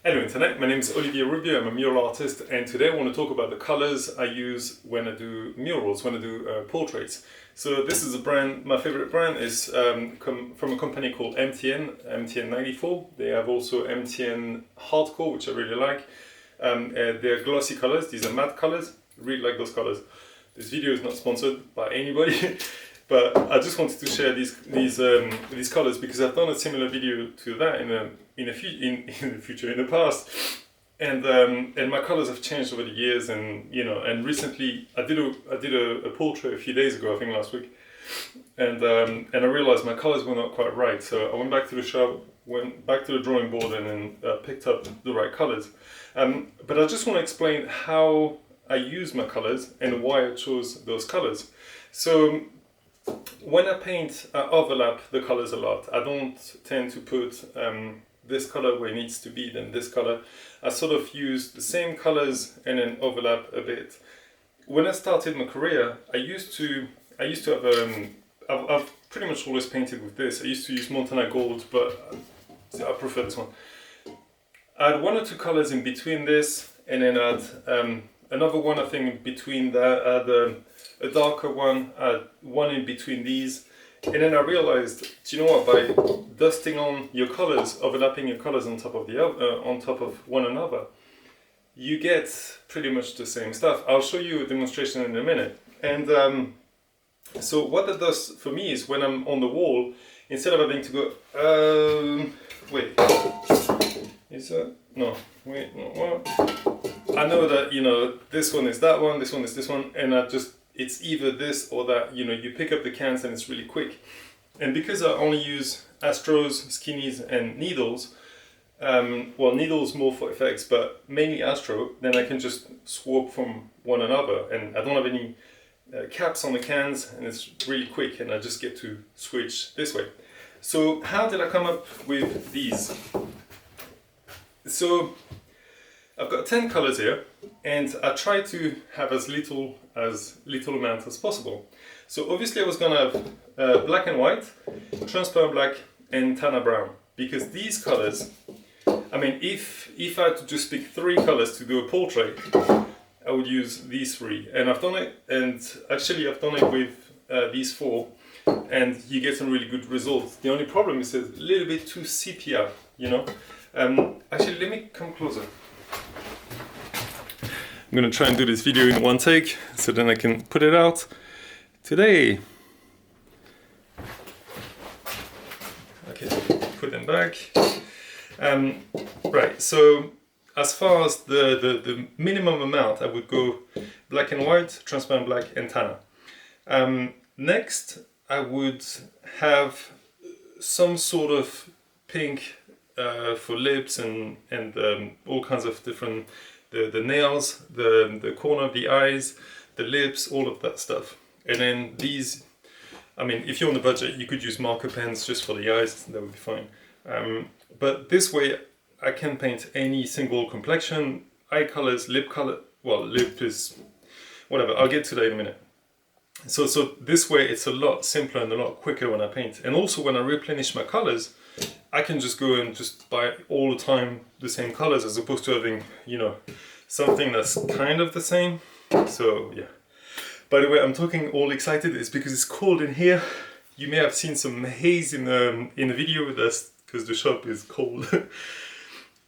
Hello Internet, my name is Olivier Roubieu, I'm a mural artist, and today I want to talk about the colors I use when I do murals, when I do portraits. So this is a brand, my favorite brand is from a company called MTN 94. They have also MTN Hardcore, which I really like. They're glossy colors, these are matte colors, really like those colors. This video is not sponsored by anybody. But I just wanted to share these colors because I've done a similar video to that in the past, and my colors have changed over the years, and recently I did a portrait a few days ago, I think last week, and I realized my colors were not quite right, so I went back to the shop, went back to the drawing board, and then picked up the right colors. But I just want to explain how I use my colors and why I chose those colors. So when I paint, I overlap the colors a lot. I don't tend to put this color where it needs to be, then this color. I sort of use the same colors and then overlap a bit. When I started my career, I used to have I've pretty much always painted with this. I used to use Montana Gold, but I prefer this one. I had one or two colors in between this, and then I had another one, I think, in between that. I had a darker one, one in between these, and then I realized, do you know what? By dusting on your colors, overlapping your colors on top of one another, you get pretty much the same stuff. I'll show you a demonstration in a minute. And so what that does for me is when I'm on the wall, instead of having to go, wait, is that no? Wait, no, what? I know that this one is that one, this one is this one, and it's either this or that. You pick up the cans and it's really quick. And because I only use Astros, Skinnies and needles, well, needles more for effects, but mainly Astro, then I can just swap from one another, and I don't have any caps on the cans, and it's really quick, and I just get to switch this way. So how did I come up with these? So I've got 10 colors here, and I try to have as little amount as possible. So obviously I was gonna have black and white, transparent black, and Tana Brown, because these colors, I mean, if I had to just pick 3 colors to do a portrait, I would use these 3. And I've done it, and actually I've done it with these 4, and you get some really good results. The only problem is it's a little bit too sepia, Actually, let me come closer. I'm going to try and do this video in one take, so then I can put it out today. Okay, put them back. Right, so as far as the minimum amount, I would go black and white, transparent black, and Tana. Next, I would have some sort of pink for lips and all kinds of different, the nails, the corner of the eyes, the lips, all of that stuff. And then these, I mean, if you're on the budget, you could use marker pens just for the eyes, that would be fine. But this way I can paint any single complexion, eye colors, lip color, well, lip is, whatever, I'll get to that in a minute. So this way it's a lot simpler and a lot quicker when I paint. And also when I replenish my colors, I can just go and just buy all the time the same colors, as opposed to having, something that's kind of the same. So yeah. By the way, I'm talking all excited. It's because it's cold in here. You may have seen some haze in the video with us because the shop is cold.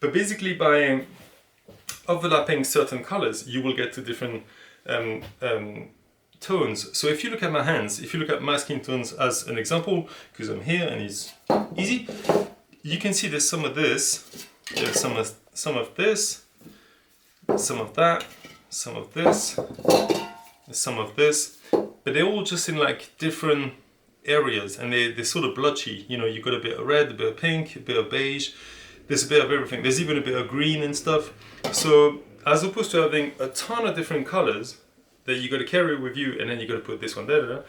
But basically, by overlapping certain colors, you will get to different tones. So if you look at my hands, if you look at my skin tones as an example, because I'm here and it's easy, you can see there's some of this, there's some of this, some of that, some of this, some of this, but they're all just in like different areas, and they're sort of blotchy. You've got a bit of red, a bit of pink, a bit of beige, there's a bit of everything. There's even a bit of green and stuff. So as opposed to having a ton of different colors that you got to carry with you, and then you got to put this one there,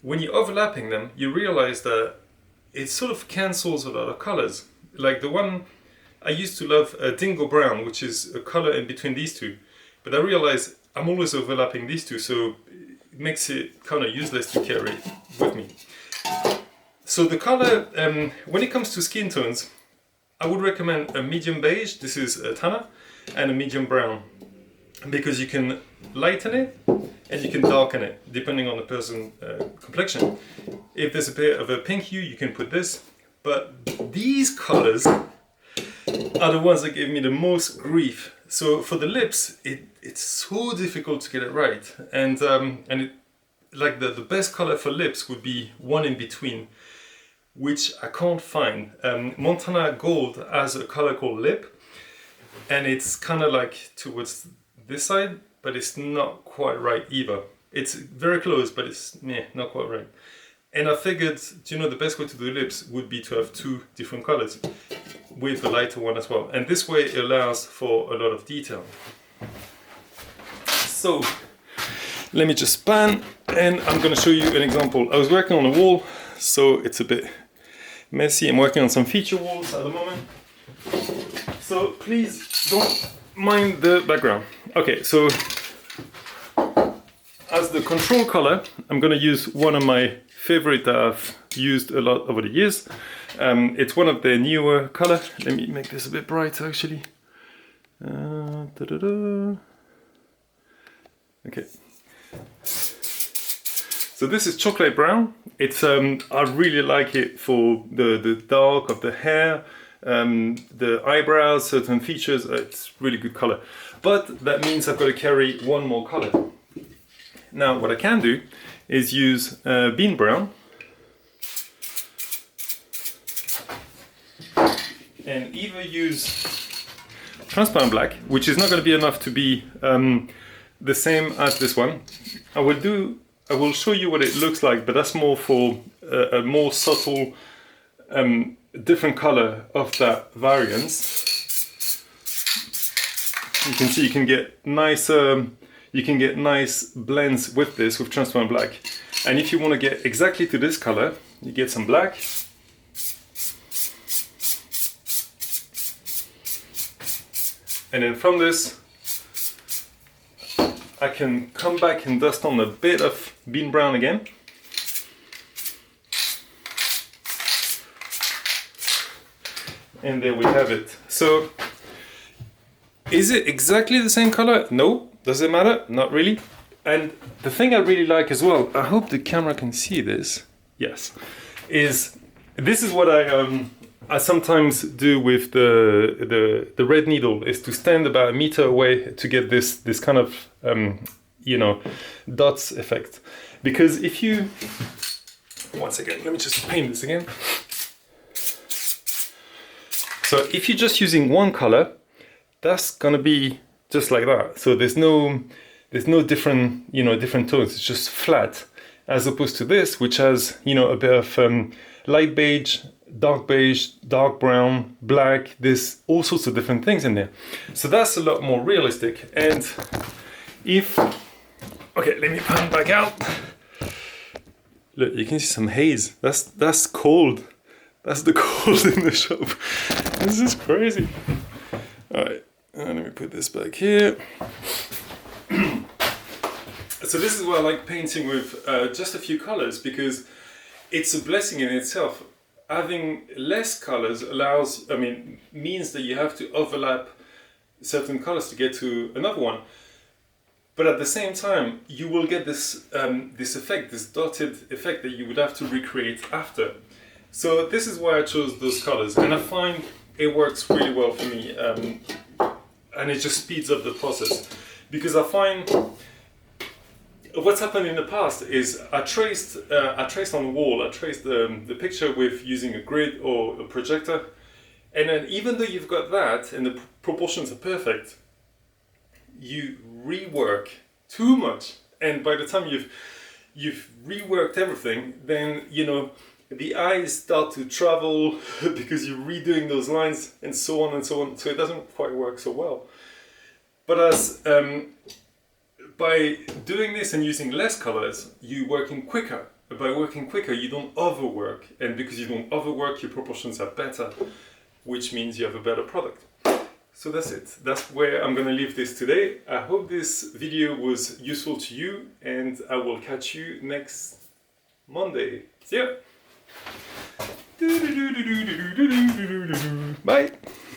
when you're overlapping them, you realize that it sort of cancels a lot of colors. Like the one I used to love, Dingo Brown, which is a color in between these two, but I realize I'm always overlapping these two, so it makes it kind of useless to carry with me. So the color, when it comes to skin tones, I would recommend a medium beige, this is Tana, and a medium brown, because you can lighten it and you can darken it depending on the person's complexion. If there's a bit of a pink hue, you can put this, but these colors are the ones that give me the most grief. So for the lips, it's so difficult to get it right, and like the best color for lips would be one in between, which I can't find. Montana Gold has a color called Lip, and it's kind of like towards this side, but it's not quite right either. It's very close, but it's not quite right. And I figured, the best way to do lips would be to have two different colors with a lighter one as well. And this way it allows for a lot of detail. So let me just pan, and I'm going to show you an example. I was working on a wall, so it's a bit messy. I'm working on some feature walls at the moment, so please don't mind the background. Okay, so as the control color, I'm going to use one of my favorite that I've used a lot over the years. It's one of the newer color. Let me make this a bit brighter actually. Okay. So this is chocolate brown. It's I really like it for the dark of the hair, the eyebrows, certain features. It's really good color. But that means I've got to carry one more color. Now what I can do is use bean brown and either use transparent black, which is not going to be enough to be the same as this one. I will show you what it looks like, but that's more for a more subtle, different color of that variance. You can see you can get nice blends with this, with transparent black. And if you want to get exactly to this color, you get some black. And then from this, I can come back and dust on a bit of bean brown again. And there we have it. So, is it exactly the same color? No. Does it matter? Not really. And the thing I really like as well, I hope the camera can see this. Yes. This is what I sometimes do with the red needle, is to stand about a meter away to get this kind of dots effect. Because if you, one second, let me just paint this again. So if you're just using one color, that's gonna be just like that. So there's no different different tones. It's just flat, as opposed to this, which has a bit of light beige, dark brown, black. There's all sorts of different things in there. So that's a lot more realistic. And okay, let me pan back out. Look, you can see some haze. That's cold. That's the cold in the shop. This is crazy. All right, let me put this back here. So this is why I like painting with just a few colors, because it's a blessing in itself. Having less colors means that you have to overlap certain colors to get to another one. But at the same time, you will get this effect, this dotted effect that you would have to recreate after. So this is why I chose those colors, and I find it works really well for me, and it just speeds up the process. Because I find what's happened in the past is I traced on the wall, I traced the picture with using a grid or a projector, and then even though you've got that and the proportions are perfect, you rework too much, and by the time you've reworked everything, then the eyes start to travel because you're redoing those lines and so on and so on. So it doesn't quite work so well. But by doing this and using less colors, you're working quicker. By working quicker, you don't overwork, and because you don't overwork, your proportions are better, which means you have a better product. So that's it. That's where I'm going to leave this today. I hope this video was useful to you, and I will catch you next Monday. See ya! Bye.